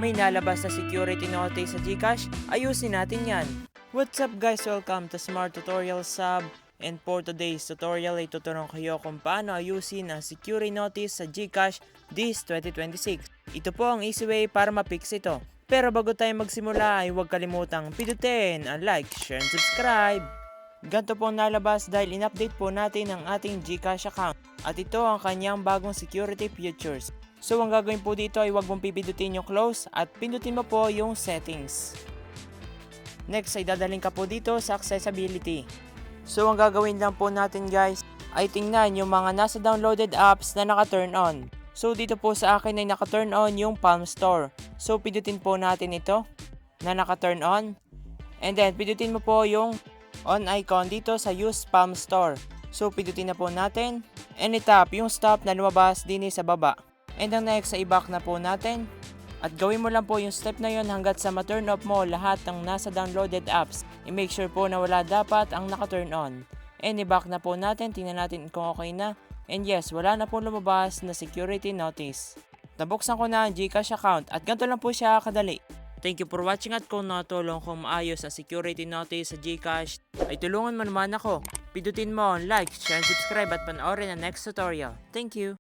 may nalabas na security notice sa GCash, ayusin natin yan. What's up guys, welcome to Smart Tutorial Sub. And for today's tutorial ay tuturuan kayo kung paano ayusin ang security notice sa GCash this 2026. Ito po ang easy way para ma-fix ito. Pero bago tayo magsimula ay huwag kalimutang pindutin ang like, share, and subscribe. Ganito po nalabas dahil in-update po natin ang ating GCash account at ito ang kanyang bagong security features. So ang gagawin po dito ay huwag mong pipindutin yung close at pindutin mo po yung settings. Next ay dadalhin ka po dito sa accessibility. So ang gagawin lang po natin guys ay tingnan yung mga nasa downloaded apps na naka-turn on. So dito po sa akin ay naka-turn on yung Palm Store. So pindutin po natin ito na naka-turn on. And then pindutin mo po yung on icon dito sa Use Palm Store. So pindutin na po natin. And itap yung stop na lumabas din sa baba. And ang next ay i-back na po natin. At gawin mo lang po yung step na yon hanggat sa ma-turn off mo lahat ng nasa downloaded apps. I-make sure po na wala dapat ang naka-turn on. And i-back na po natin, tingnan natin kung okay na. And yes, wala na po lumabas na security notice. Nabuksan ko na ang GCash account at ganito lang po siya kadali. Thank you for watching at kung natulong kong maayos ang security notice sa GCash, ay tulungan mo naman ako. Pindutin mo ang like, share, and subscribe at panoorin ang next tutorial. Thank you!